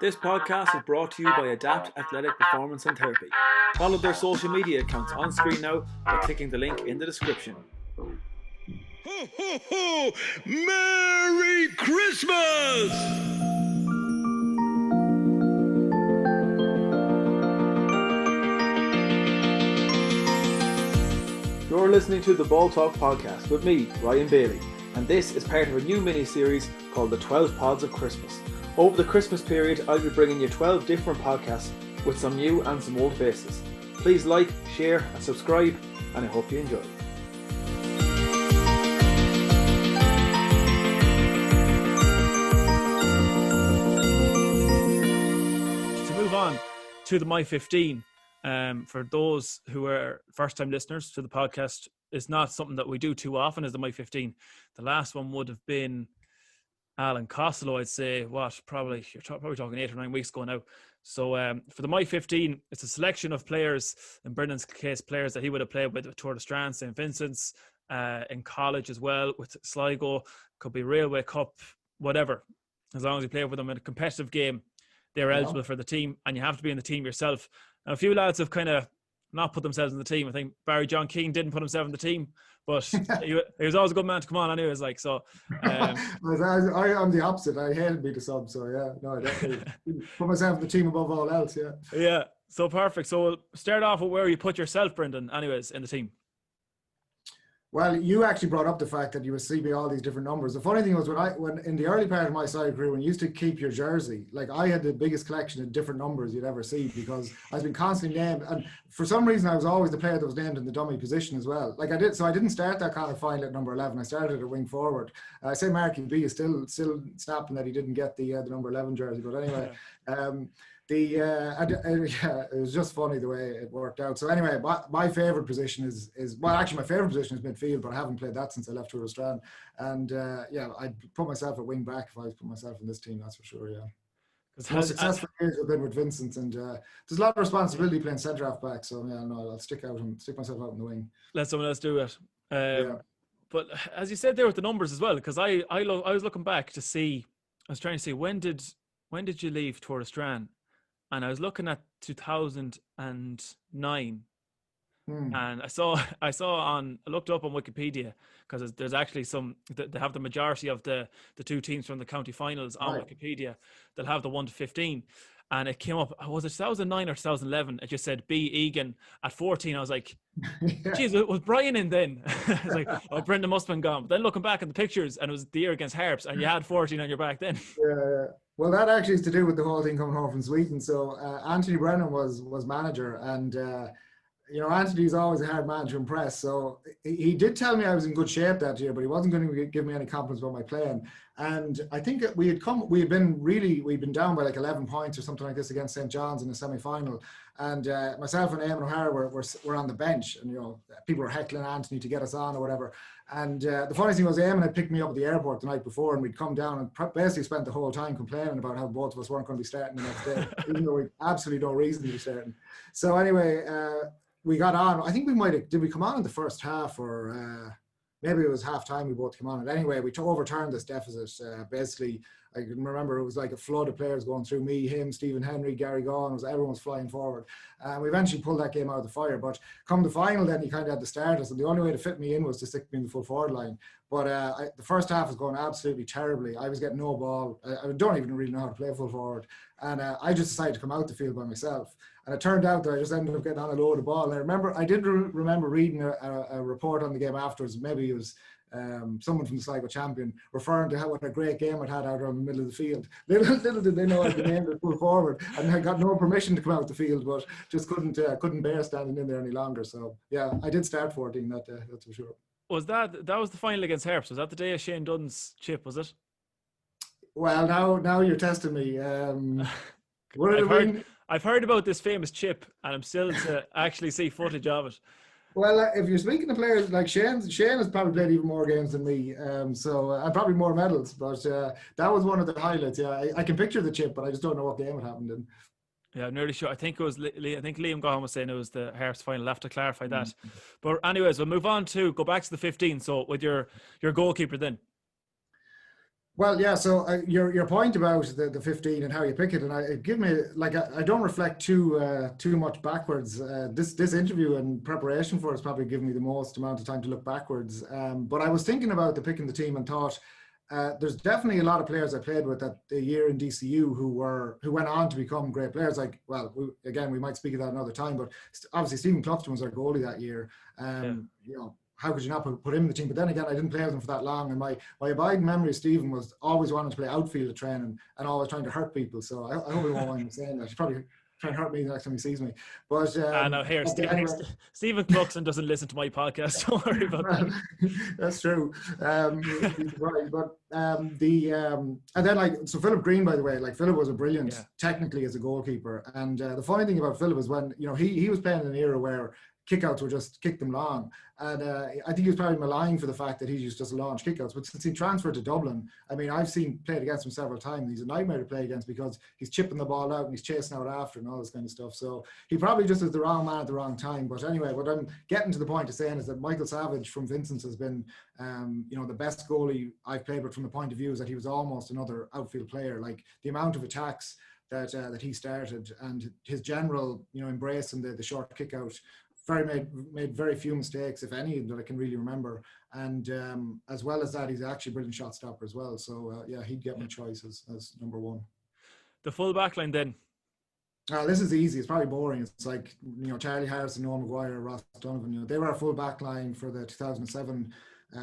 This podcast is brought to you by Adapt Athletic Performance and Therapy. Follow their social media accounts on screen now by clicking the link in the description. Ho, ho, ho! Merry Christmas! You're listening to the Ball Talk podcast with me, Ryan Bailey, and this is part of a new mini-series called the 12 Pods of Christmas. Over the Christmas period, I'll be bringing you 12 different podcasts with some new and some old faces. Please like, share and subscribe, and I hope you enjoy. To move on to the MY15, for those who are first-time listeners to the podcast, it's not something that we do too often as the MY15. The last one would have been Alan Costello, I'd say, you're probably talking 8 or 9 weeks ago now. So for the MY15, it's a selection of players, in Brendan's case, players that he would have played with Tour de Strand, St. Vincent's, in college as well, with Sligo, could be Railway Cup, whatever. As long as you play with them in a competitive game, they're eligible for the team, and you have to be in the team yourself. Now, a few lads have kind of not put themselves in the team. I think Barry John Keane didn't put himself in the team, but he was always a good man to come on anyways. I'm the opposite. I hated being the sub, so yeah. No, I definitely put myself in the team above all else, yeah. Yeah, so perfect. So we'll start off with where you put yourself, Brendan, anyways, in the team. Well, you actually brought up the fact that you would see me all these different numbers. The funny thing was when in the early part of my side career, when you used to keep your jersey, like I had the biggest collection of different numbers you'd ever see because I've been constantly named, and for some reason I was always the player that was named in the dummy position as well. Like I didn't start that kind of final at number 11. I started at wing forward. I say Marky B is still snapping that he didn't get the number 11 jersey, but anyway. It was just funny the way it worked out. So anyway, my favorite position is my favorite position is midfield, but I haven't played that since I left Tour de Strand. And I'd put myself at wing back if I was put myself in this team. That's for sure. Yeah. The most successful years have been with Vincent, and there's a lot of responsibility playing centre half back. So yeah, no, I'll stick myself out in the wing. Let someone else do it. But as you said there with the numbers as well, because I was looking back to see, I was trying to see when did you leave Tour de Strand? And I was looking at 2009, and I looked up on Wikipedia because there's actually they have the majority of the two teams from the county finals on Wikipedia. They'll have the 1 to 15, and it came up. Was it 2009 or 2011? It just said B. Egan at 14. I was like, geez, was Brian in then? I was like, oh, Brendan must have been gone. But then looking back at the pictures, and it was the year against Harps, and you had 14 on your back then. Yeah. Well, that actually is to do with the whole thing coming home from Sweden. So Anthony Brennan was manager, and Anthony's always a hard man to impress. So he did tell me I was in good shape that year, but he wasn't going to give me any compliments about my playing. And I think we'd been down by like 11 points or something like this against St. John's in the semi-final. And myself and Eamon O'Hara were on the bench, and people were heckling Anthony to get us on or whatever. And the funny thing was, Eamon had picked me up at the airport the night before, and we'd come down and basically spent the whole time complaining about how both of us weren't going to be starting the next day, even though we absolutely no reason to be starting. So anyway, we got on. I think did we come on in the first half, or maybe it was half time we both came on. And anyway, we overturned this deficit. Basically, I can remember it was like a flood of players going through me, him, Stephen Henry, Gary Gaughan, everyone was flying forward. And we eventually pulled that game out of the fire. But come the final, then he kind of had to start us, and the only way to fit me in was to stick me in the full forward line. But the first half was going absolutely terribly. I was getting no ball. I don't even really know how to play full forward. And I just decided to come out the field by myself. And it turned out that I just ended up getting on a load of ball. And I did remember reading a report on the game afterwards. Maybe it was someone from the Sligo champion referring to what a great game I'd had out around the middle of the field. Little did they know I'd been named to pull forward, and I got no permission to come out the field, but just couldn't bear standing in there any longer. So yeah, I did start 14 that day, that's for sure. Was that was the final against Harps? Was that the day of Shane Dunn's chip? Was it? Well, now you're testing me. I've heard about this famous chip, and I'm still to actually see footage of it. Well, if you're speaking to players like Shane has probably played even more games than me, and probably more medals. But that was one of the highlights. Yeah, I can picture the chip, but I just don't know what game it happened in. Yeah, I'm nearly sure. I think Liam Gaughan was saying it was the Harps final. I'll have to clarify that. Mm-hmm. But anyways, we'll move on to go back to the 15. So with your goalkeeper then. Well, yeah. So your point about the 15 and how you pick it, and I don't reflect too much backwards. This interview and preparation for it's probably given me the most amount of time to look backwards. But I was thinking about the picking the team and thought there's definitely a lot of players I played with that the year in DCU who went on to become great players. Like, well, we might speak of that another time, but obviously Stephen Clufton was our goalie that year. You know, how could you not put him in the team? But then again, I didn't play with him for that long. And my abiding memory of Stephen was always wanting to play outfield at training and always trying to hurt people. So I hope he won't mind me saying that. He's probably trying to hurt me the next time he sees me. But No, here, anyway. Stephen Cluxon doesn't listen to my podcast. Don't worry about that. That's true. Right, but and then so Philip Green, by the way, like Philip was a brilliant technically as a goalkeeper. And the funny thing about Philip is when he was playing in an era where kickouts were just kick them long. And I think he was probably maligned for the fact that he used just launch kickouts. But since he transferred to Dublin, I mean, I've played against him several times. He's a nightmare to play against because he's chipping the ball out and he's chasing out after and all this kind of stuff. So he probably just is the wrong man at the wrong time. But anyway, what I'm getting to the point of saying is that Michael Savage from Vincent's has been, the best goalie I've played with from the point of view is that he was almost another outfield player. Like the amount of attacks that he started and his general, embracing the short kick out. Made very few mistakes, if any, that I can really remember. And as well as that, he's actually a brilliant shot stopper as well. So he'd get my choice as number one. The full back line then? This is easy. It's probably boring. It's like, Charlie Harrison, Noel Maguire, Ross Donovan, they were our full back line for the 2007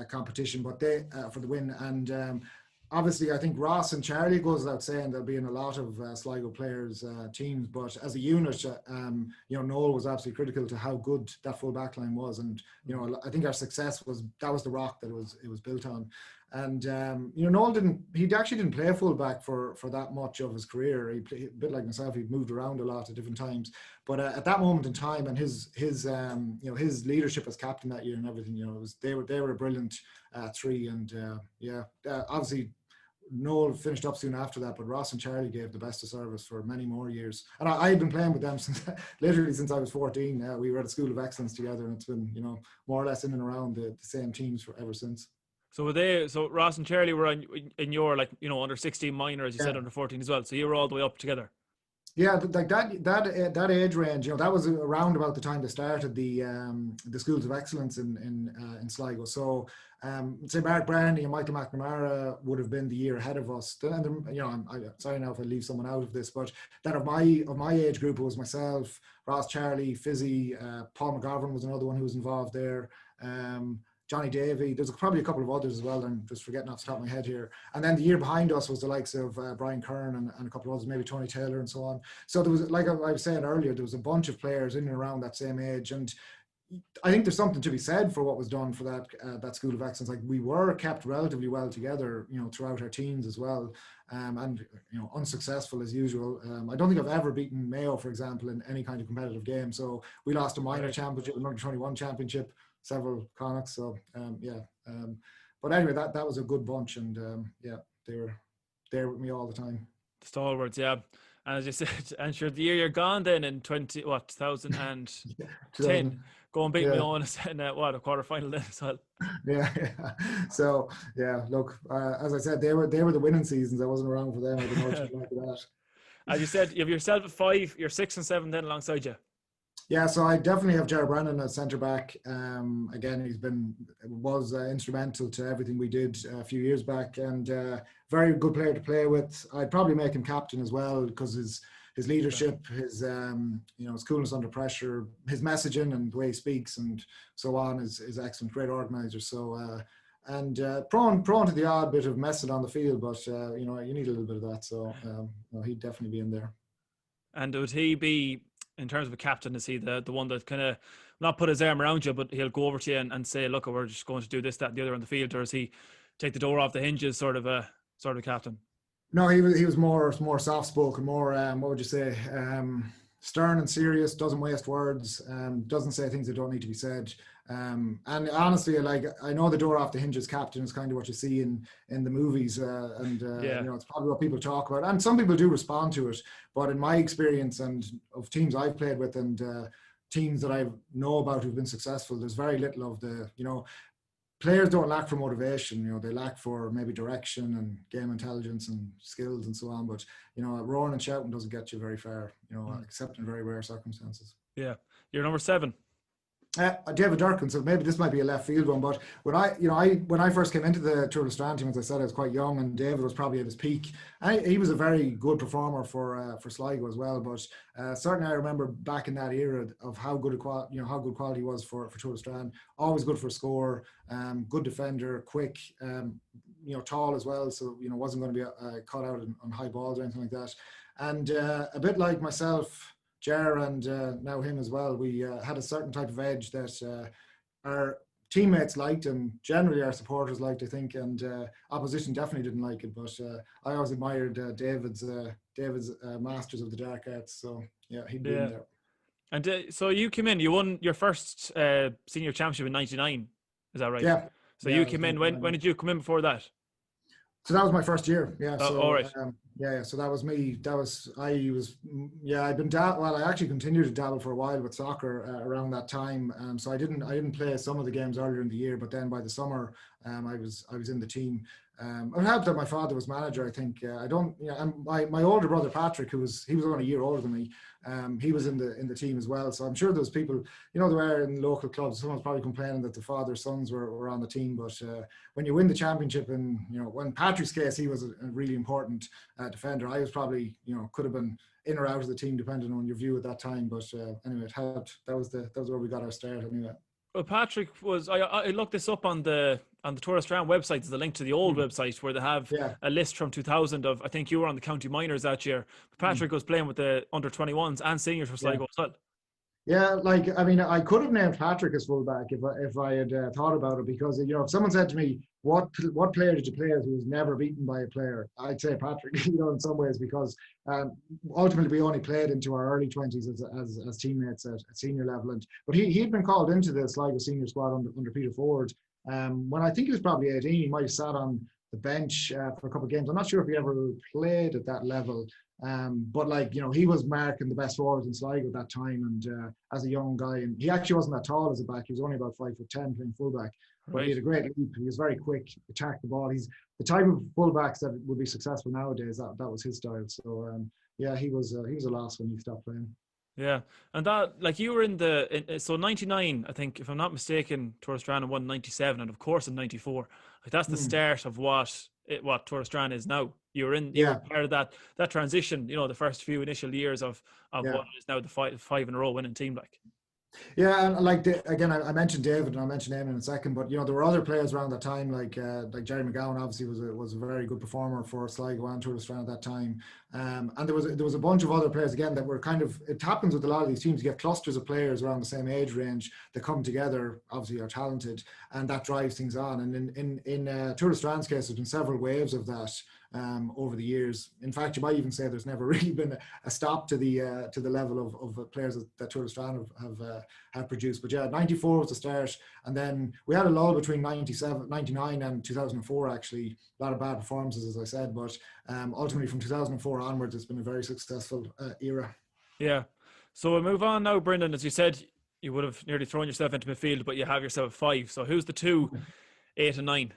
competition, but they for the win. And obviously, I think Ross and Charlie goes without saying they'll be in a lot of Sligo players' teams. But as a unit, Noel was absolutely critical to how good that full back line was. And I think our success was the rock that it was built on. And Noel actually didn't play full back for that much of his career. He played, a bit like myself, he moved around a lot at different times. But at that moment in time, and his leadership as captain that year and everything, they were a brilliant three. And obviously Noel finished up soon after that, but Ross and Charlie gave the best of service for many more years. And I had been playing with them literally since I was 14. We were at a School of Excellence together, and it's been more or less in and around the same teams ever since. So Ross and Charlie were in your under 16 minor, as you said, under 14 as well. So you were all the way up together. Yeah, like that age range, that was around about the time they started the Schools of Excellence in Sligo. So say Mark Brandy and Michael McNamara would have been the year ahead of us. And I'm sorry now if I leave someone out of this, but that of my age group, it was myself, Ross, Charlie, Fizzy, Paul McGovern was another one who was involved there. Johnny Davey, there's probably a couple of others as well, I'm just forgetting off the top of my head here. And then the year behind us was the likes of Brian Kern and a couple of others, maybe Tony Taylor and so on. So there was, like I was saying earlier, there was a bunch of players in and around that same age. And I think there's something to be said for what was done for that School of Excellence. Like we were kept relatively well together, throughout our teens as well. And unsuccessful as usual. I don't think I've ever beaten Mayo, for example, in any kind of competitive game. So we lost a minor championship, an under 21 championship, several Connachts. So but anyway, that was a good bunch, and they were there with me all the time. The stalwarts, yeah. And as you said, and sure, the year you're gone then in 2010, go and beat me on in a quarter final then as well. Yeah. So look, as I said, they were the winning seasons. I wasn't around for them. I don't know what you think about that. As you said, you have yourself at 5, you're 6 and 7 then alongside you. Yeah, so I definitely have Jared Brennan as centre back. Again, he was instrumental to everything we did a few years back, and very good player to play with. I'd probably make him captain as well because his leadership, his his coolness under pressure, his messaging and the way he speaks and so on is excellent. Great organizer. So and prone to the odd bit of messing on the field, but you need a little bit of that. So he'd definitely be in there. And would he be, in terms of a captain, is he the one that kind of not put his arm around you, but he'll go over to you and say, look, we're just going to do this, that, and the other on the field? Or is he take the door off the hinges sort of captain? No, he was more soft spoken, more what would you say, stern and serious, doesn't waste words, doesn't say things that don't need to be said. And honestly, like, I know the door off the hinges captain is kind of what you see in the movies, and it's probably what people talk about, and some people do respond to it. But in my experience and of teams I've played with and teams that I know about who've been successful, there's very little of the players don't lack for motivation. You know, they lack for maybe direction and game intelligence and skills and so on. But you know, roaring and shouting doesn't get you very far. You know, except in very rare circumstances. Yeah, you're number 7. David Durkin, so maybe this might be a left field one, but when I first came into the Tour de Strand team, as I said, I was quite young, and David was probably at his peak. He was a very good performer for Sligo as well, but certainly I remember back in that era of how good quality was for Tour de Strand. Always good for a score, good defender, quick, tall as well, so wasn't going to be caught out on high balls or anything like that. And a bit like myself, Ger, and now him as well, we had a certain type of edge that our teammates liked, and generally our supporters liked, I think, and opposition definitely didn't like it. But I always admired David's masters of the dark arts. So yeah, he'd be in there. And so you came in, you won your first senior championship in '99, is that right? Yeah. So you came in. When did you come in before that? So that was my first year. Yeah. Oh, so, all right. So that was me. I'd been I actually continued to dabble for a while with soccer around that time. So I didn't play some of the games earlier in the year, but then by the summer, I was in the team. It helped that my father was manager. I think and my older brother Patrick, he was only a year older than me. He was in the team as well. So I'm sure there was people, there were in local clubs. Someone's probably complaining that the father's sons were on the team. But when you win the championship, and when Patrick's case, he was a really important defender. I was probably could have been in or out of the team depending on your view at that time. But anyway, it helped. That was where we got our start anyway. Well, Patrick was. I looked this up on the Tour de Strand website. There's a link to the old website where they have a list from 2000 of. I think you were on the county minors that year. But Patrick was playing with the under 21s and seniors for Sligo as well. Yeah, I could have named Patrick as fullback if I had thought about it, because if someone said to me, what player did you play as who was never beaten by a player, I'd say Patrick. In some ways, because ultimately we only played into our early 20s as teammates at senior level, but he'd been called into the Sligo senior squad under Peter Ford. When I think he was probably 18, he might have sat on the bench for a couple of games. I'm not sure if he ever played at that level. But he was marking the best forwards in Sligo at that time, and as a young guy, and he actually wasn't that tall as a back. He was only about 5'10" playing fullback, but he had a great leap. He was very quick, attacked the ball. He's the type of fullbacks that would be successful nowadays. That was his style. So he was a loss when he stopped playing. Yeah, and that you were so 99, I think, if I'm not mistaken, Tour de Strand won 97, and of course in 94. That's the start of what Tour de Strand is now. You were part of that transition, the first few initial years of what is now the five in a row winning team. Yeah, and again, I mentioned David, and I'll mention him in a second. But there were other players around that time, like Jerry McGowan. Obviously, was a very good performer for Sligo and Tour de Strand at that time. And there was a bunch of other players again that were kind of. It happens with a lot of these teams. You get clusters of players around the same age range that come together. Obviously, are talented, and that drives things on. And in Tour de Strand's case, there's been several waves of that. Over the years. In fact, you might even say there's never really been a stop to the level of players that Tour de Strand have produced. But yeah, 94 was the start, and then we had a lull between 99 and 2004. Actually, a lot of bad performances, as I said, but ultimately from 2004 onwards, it's been a very successful era. Yeah. So we'll move on now, Brendan. As you said, you would have nearly thrown yourself into midfield, but you have yourself 5. So who's the 2, 8 and 9?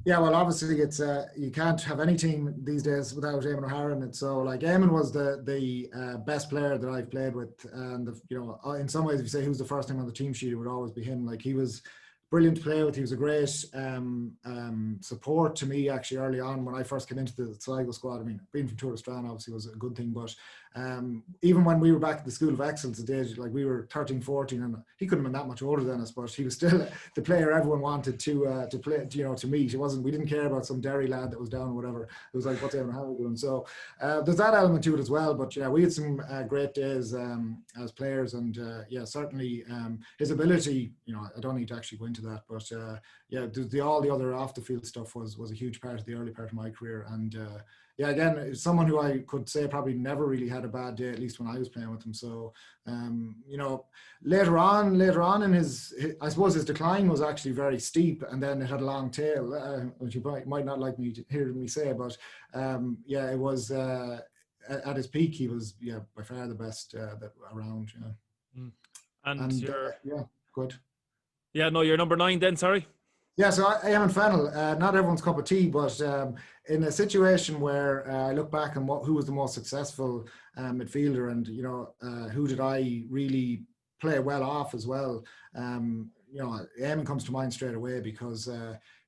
Yeah, well, obviously it's you can't have any team these days without Eamon O'Hara in it. So Eamon was the best player that I've played with, and in some ways, if you say who's the first name on the team sheet, it would always be him. He was brilliant to play with. He was a great support to me actually early on when I first came into the Sligo squad. I mean, being from Tour de Strand obviously was a good thing, but even when we were back at the School of Excellence at the age, we were 13, 14, and he couldn't have been that much older than us, but he was still the player everyone wanted to play, to meet. We didn't care about some Derry lad that was down or whatever. It was like, what's Eamon O'Hara doing? So there's that element to it as well. But we had some great days as players, and certainly his ability. I don't need to actually go into that, but all the other off the field stuff was a huge part of the early part of my career, and again, someone who I could say probably never really had a bad day, at least when I was playing with him. So later on in his I suppose his decline was actually very steep, and then it had a long tail, which you might not like me to hear me say, but it was at his peak he was by far the best that around. And you're good. Yeah, no, you're number 9 then, sorry. Yeah, so I am in Fennel. Not everyone's cup of tea, but in a situation where I look back on who was the most successful midfielder, and who did I really play well off as well. Eamon comes to mind straight away because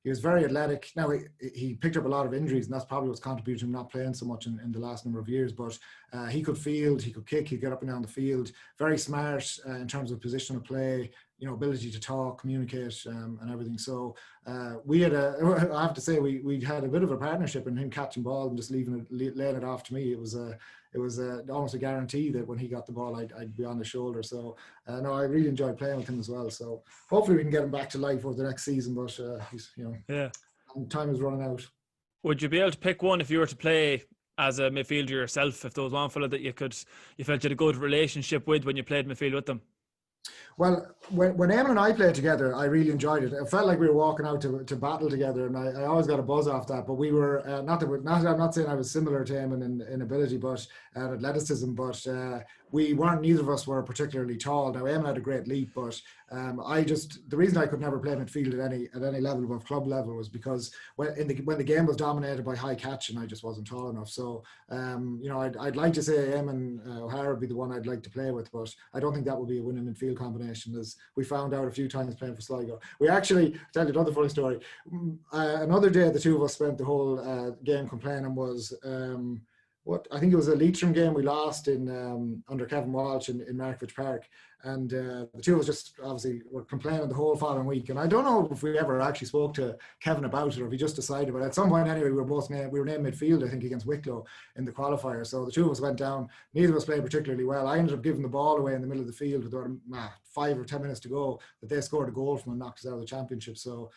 he was very athletic. Now he picked up a lot of injuries, and that's probably what's contributed to him not playing so much in the last number of years. But he could field, he could kick, he'd get up and down the field. Very smart in terms of positional play. Ability to talk, communicate, and everything. So we had I have to say, we had a bit of a partnership in him catching ball and just laying it off to me. It was almost a guarantee that when he got the ball, I'd be on his shoulder. So no, I really enjoyed playing with him as well. So hopefully we can get him back to life over the next season. But he's yeah, time is running out. Would you be able to pick one if you were to play as a midfielder yourself? If there was one fella that you felt you had a good relationship with when you played midfield with them? Well, when Eamon and I played together, I really enjoyed it. It felt like we were walking out to battle together, and I always got a buzz off that. But we were I'm not saying I was similar to Eamon in ability, but athleticism. But neither of us were particularly tall. Now Eamon had a great leap, but the reason I could never play midfield at any level above club level was because when the game was dominated by high catching, I just wasn't tall enough. So I'd like to say Eamon O'Hara would be the one I'd like to play with, but I don't think that would be a winning midfield combination, as we found out a few times playing for Sligo. We actually, tell you another funny story. Another day the two of us spent the whole game complaining was I think it was a Leitrim game we lost in under Kevin Walsh in Markievicz Park, and the two of us just obviously were complaining the whole following week. And I don't know if we ever actually spoke to Kevin about it, or if he just decided. But at some point anyway, we were named midfield, I think, against Wicklow in the qualifier. So the two of us went down. Neither of us played particularly well. I ended up giving the ball away in the middle of the field with about 5 or 10 minutes to go, that they scored a goal from and knocked us out of the championship. So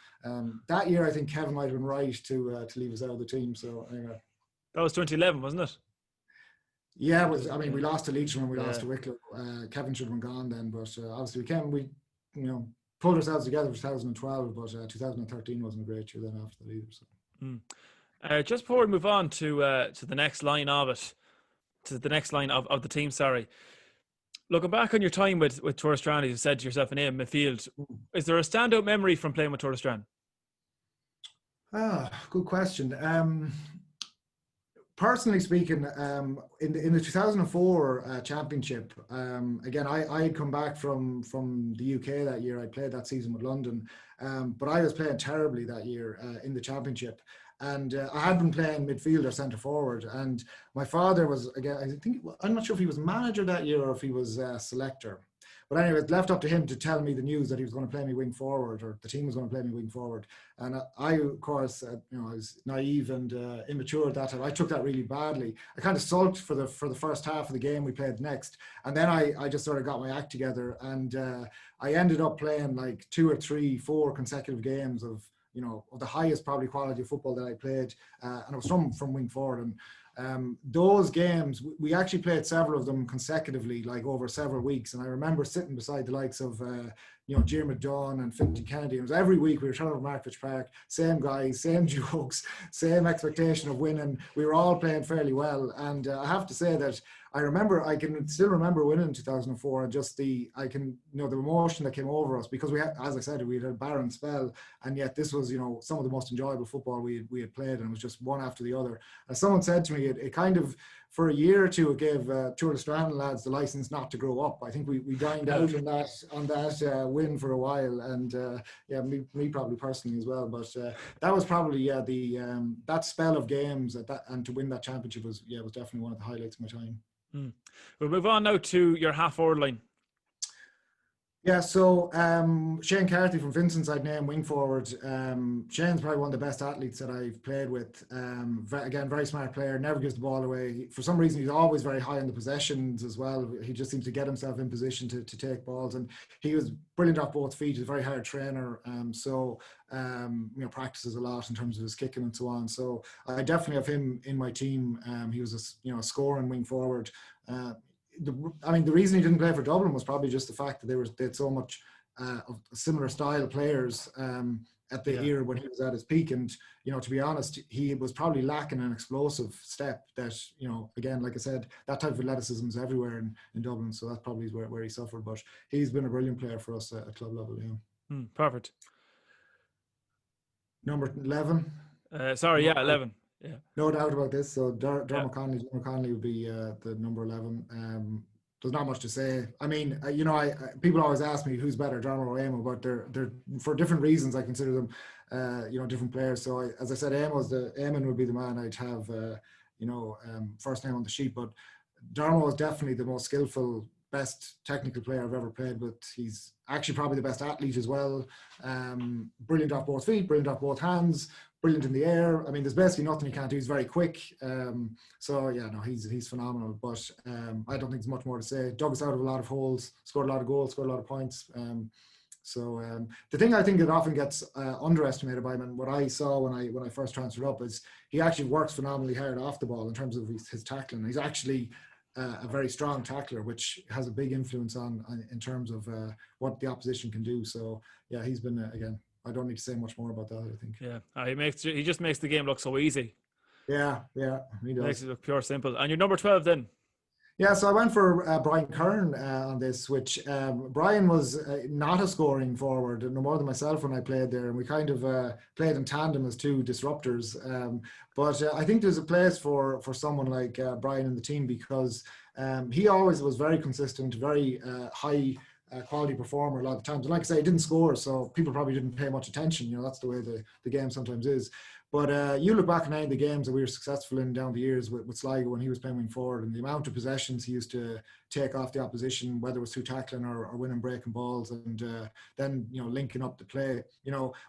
that year, I think Kevin might have been right to leave us out of the team. So anyway, that was 2011, wasn't it? Yeah, it was. I mean, we lost to Leitrim and we lost to Wicklow. Kevin should have been gone then, but obviously we pulled ourselves together for 2012, but 2013 wasn't a great year then after that either. So. Just before we move on to the next line of it, to the next line of the team, sorry. Looking back on your time with Touristrand, you said to yourself in midfield, is there a standout memory from playing with Touristrand? Good question. Personally speaking, in the 2004 championship, again, I had come back from the UK that year. I played that season with London, but I was playing terribly that year in the championship. And I had been playing midfield or centre forward. And my father was, again, I'm not sure if he was manager that year or if he was selector. But anyway, it left up to him to tell me the news that he was going to play me wing forward, or the team was going to play me wing forward. And I, of course, I was naive and immature at that time. I took that really badly. I kind of sulked for the first half of the game we played next. And then I just sort of got my act together. And I ended up playing like 2 or 3, 4 consecutive games of the highest probably quality of football that I played. And it was from wing forward. And those games, we actually played several of them consecutively, like over several weeks. And I remember sitting beside the likes of, Jim McDonagh and Finty Kennedy. It was every week we were turning over Markievicz Park, same guys, same jokes, same expectation of winning. We were all playing fairly well. And I have to say that I can still remember winning in 2004, and just the emotion that came over us, because we had, as I said, we had a barren spell, and yet this was, some of the most enjoyable football we had played, and it was just one after the other. As someone said to me, it kind of, for a year or two, it gave Touristrand lads the license not to grow up. I think we dined out on that win for a while, and me probably personally as well. But that was probably that spell of games and to win that championship was definitely one of the highlights of my time. We'll move on now to your half-forward line. Yeah, so Shane Carthy from Vincent's I'd name wing forward. Shane's probably one of the best athletes that I've played with. Again, very smart player, never gives the ball away. For some reason, he's always very high on the possessions as well. He just seems to get himself in position to take balls, and he was brilliant off both feet. He's a very hard trainer, practices a lot in terms of his kicking and so on. So I definitely have him in my team. He was a scoring wing forward. The reason he didn't play for Dublin was probably just the fact that they had so much of similar style players at the era when he was at his peak. And, to be honest, he was probably lacking an explosive step that, again, like I said, that type of athleticism is everywhere in Dublin. So that's probably where he suffered. But he's been a brilliant player for us at club level. Perfect. Number 11. Sorry, No, yeah, 11. Yeah, no doubt about this. So yeah. Dermot Conley would be the number 11. There's not much to say. I mean, people always ask me who's better, Dermot or Amo, but they're for different reasons. I consider them, different players. So as I said, Eamon would be the man I'd have, first name on the sheet. But Dermot was definitely the most skillful, best technical player I've ever played with. He's actually probably the best athlete as well. Brilliant off both feet, brilliant off both hands, brilliant in the air. I mean, there's basically nothing he can't do. He's very quick. He's phenomenal. But I don't think there's much more to say. Dug us out of a lot of holes, scored a lot of goals, scored a lot of points. The thing I think that often gets underestimated by him, and what I saw when I first transferred up, is he actually works phenomenally hard off the ball in terms of his tackling. He's actually a very strong tackler, which has a big influence on in terms of what the opposition can do. So yeah, he's been again. I don't need to say much more about that, I think. Yeah, he just makes the game look so easy. Yeah, he does. Makes it look pure simple. And you're number 12 then? Yeah, so I went for Brian Kern on this, which Brian was not a scoring forward, no more than myself when I played there, and we kind of played in tandem as two disruptors. But I think there's a place for someone like Brian in the team, because he always was very consistent, very high quality performer a lot of times. And like I say, he didn't score, so people probably didn't pay much attention. That's the way the game sometimes is. But you look back at any of the games that we were successful in down the years with Sligo when he was playing wing forward, and the amount of possessions he used to take off the opposition, whether it was through tackling or winning breaking balls, and then linking up the play.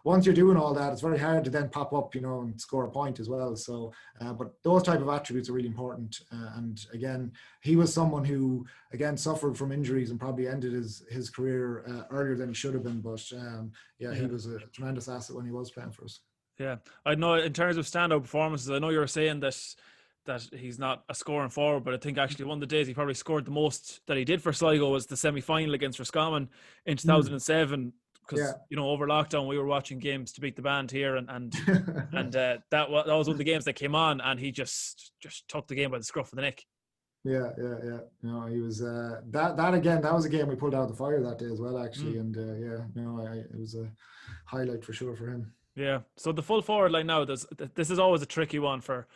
Once you're doing all that, it's very hard to then pop up, and score a point as well. So, but those type of attributes are really important. And again, he was someone who again suffered from injuries and probably ended his career earlier than he should have been. But he was a tremendous asset when he was playing for us. Yeah, I know in terms of standout performances, I know you were saying that he's not a scoring forward, but I think actually one of the days he probably scored the most that he did for Sligo was the semi-final against Roscommon in 2007. Because over lockdown we were watching games to beat the band here, and that was one of the games that came on, and he just took the game by the scruff of the neck. Yeah. No, he was that again. That was a game we pulled out of the fire that day as well, actually. And it was a highlight for sure for him. Yeah. So the full forward line now, this is always a tricky one for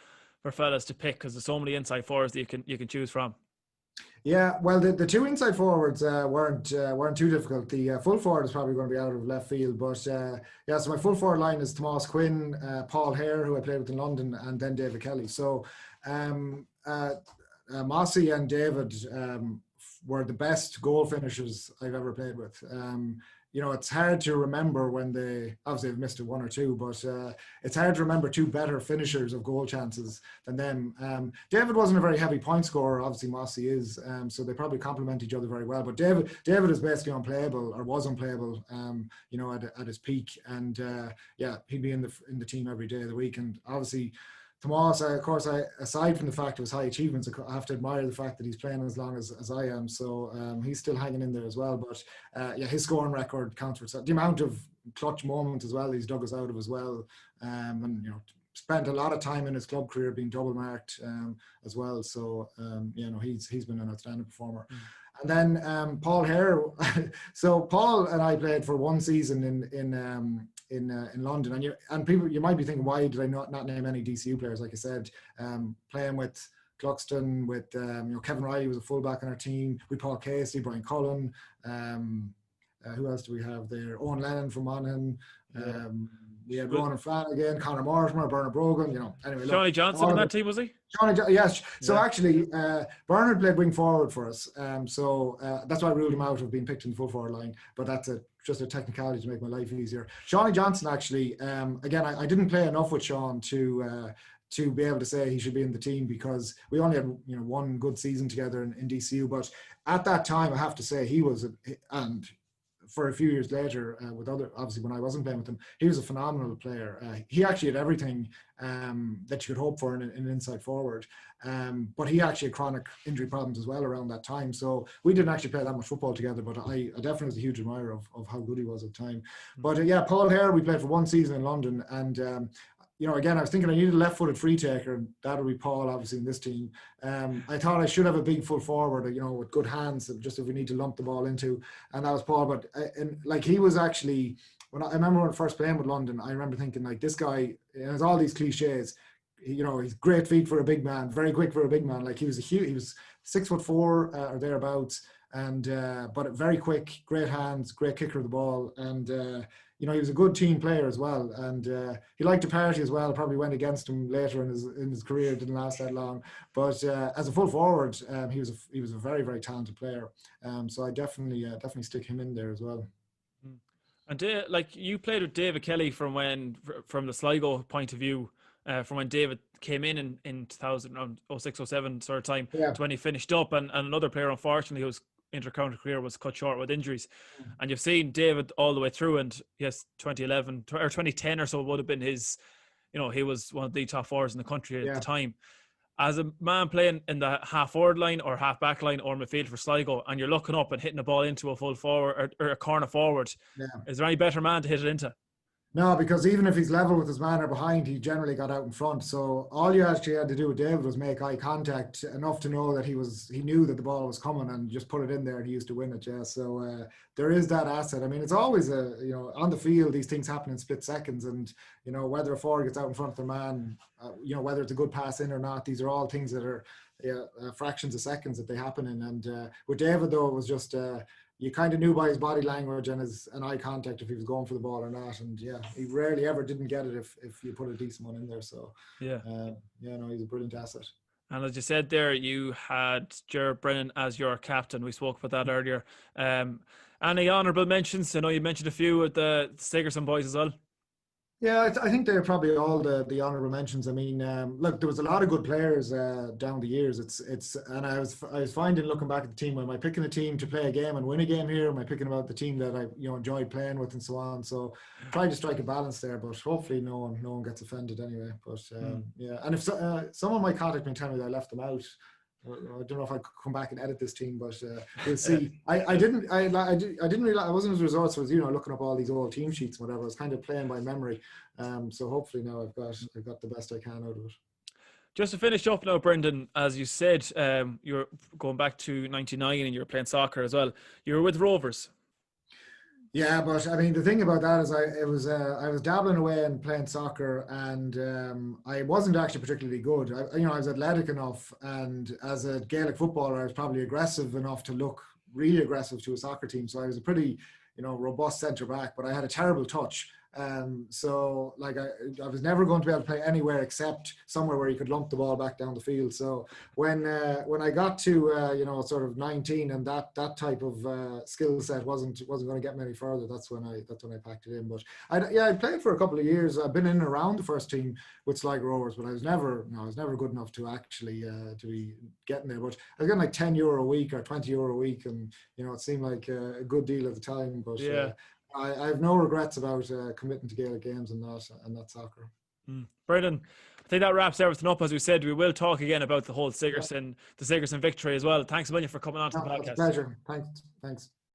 fellas to pick, because there's so many inside forwards that you can choose from. Yeah, well, the two inside forwards weren't too difficult. The full forward is probably going to be out of left field, but so my full forward line is Tomas Quinn, Paul Hare, who I played with in London, and then David Kelly. So Mossy and David were the best goal finishers I've ever played with. It's hard to remember when they obviously have missed one or two, but it's hard to remember two better finishers of goal chances than them. David wasn't a very heavy point scorer. Obviously, Mossy is, so they probably complement each other very well. But David is basically unplayable, or was unplayable, at his peak, and he'd be in the team every day of the week. And obviously, Tomas, aside from the fact of his high achievements, I have to admire the fact that he's playing as long as I am. So he's still hanging in there as well. But his scoring record counts for the amount of clutch moments as well he's dug us out of as well. And spent a lot of time in his club career being double marked as well. So he's been an outstanding performer. And then Paul Hare. So Paul and I played for one season in London, and people, you might be thinking, why did I not name any DCU players? Like I said, playing with Cluxton, with Kevin Riley was a fullback on our team. We Paul Casey, Brian Cullen. Who else do we have there? Owen Lennon from Monaghan. We had Ronan Flanagan, Conor Mortimer, Bernard Brogan. Anyway, Johnny Johnson in that team, was he? Yes. So actually, Bernard played wing forward for us. So that's why I ruled him out of being picked in the full forward line. But that's just a technicality to make my life easier. Shawnee Johnson, actually, again, I didn't play enough with Sean to be able to say he should be in the team, because we only had one good season together in DCU. But at that time, I have to say he was, and for a few years later, obviously when I wasn't playing with him, he was a phenomenal player. He actually had everything that you could hope for in an inside forward. But he actually had chronic injury problems as well around that time. So we didn't actually play that much football together, but I definitely was a huge admirer of how good he was at the time. But Paul Hare, we played for one season in London, and again, I was thinking I needed a left-footed free taker, and that would be Paul, obviously, in this team. I thought I should have a big full forward, with good hands, just if we need to lump the ball into, and that was Paul. But he was actually, I remember when I first playing with London, I remember thinking like this guy has all these cliches. You know, he's great feet for a big man, very quick for a big man. Like he was 6'4" or thereabouts, and but very quick, great hands, great kicker of the ball, and you know, he was a good team player as well, and he liked to party as well. Probably went against him later in his career. It didn't last that long, but as a full forward, he was a very, very talented player. So I definitely stick him in there as well. And like you played with David Kelly from the Sligo point of view, from when David came in 2006, 07 sort of time, to when he finished up, and another player, unfortunately, whose inter-county career was cut short with injuries. And you've seen David all the way through, and yes, 2011 or 2010 or so would have been his, you know, he was one of the top forwards in the country at the time. As a man playing in the half forward line or half back line or midfield for Sligo, and you're looking up and hitting the ball into a full forward or a corner forward, is there any better man to hit it into? No, because even if he's level with his man or behind, he generally got out in front. So all you actually had to do with David was make eye contact enough to know that he knew that the ball was coming, and just put it in there, and he used to win it. Yeah, so there is that asset. I mean, it's always you know, on the field, these things happen in split seconds, and you know, whether a forward gets out in front of their man, you know, whether it's a good pass in or not, these are all things that are fractions of seconds that they happen in. And with David though, it was just you kind of knew by his body language and his eye contact if he was going for the ball or not. And yeah, he rarely ever didn't get it if you put a decent one in there. So no, he's a brilliant asset. And as you said there, you had Gerard Brennan as your captain. We spoke about that earlier. Any honourable mentions? I know you mentioned a few with the Sigerson boys as well. Yeah, I think they're probably all the honourable mentions. I mean, look, there was a lot of good players down the years. And I was finding, looking back at the team, am I picking a team to play a game and win a game here? Am I picking about the team that I enjoyed playing with and so on? So try to strike a balance there, but hopefully no one gets offended anyway. But yeah, and if someone might contact me and tell me that I left them out, I don't know if I could come back and edit this team, but we'll see. I didn't realize I wasn't as resourceful as looking up all these old team sheets and whatever. I was kind of playing by memory. So hopefully now I've got the best I can out of it. Just to finish up now, Brendan, as you said, you're going back to '99 and you're playing soccer as well. You were with Rovers. Yeah, but I mean, the thing about that is I was dabbling away and playing soccer, and I wasn't actually particularly good. I was athletic enough, and as a Gaelic footballer, I was probably aggressive enough to look really aggressive to a soccer team. So I was a pretty, robust centre back, but I had a terrible touch. So like I was never going to be able to play anywhere except somewhere where you could lump the ball back down the field. So when I got to sort of 19 and that type of skill set wasn't going to get me any further, that's when I packed it in. But I played for a couple of years. I've been in and around the first team with Sligo Rovers, but I was never good enough to actually to be getting there. But I was getting like €10 a week or €20 a week, and it seemed like a good deal at the time. But yeah. I have no regrets about committing to Gaelic games and that soccer. Brendan, I think that wraps everything up. As we said, we will talk again about the whole the Sigerson victory as well. Thanks a million for coming on to the podcast. It's a pleasure. Thanks.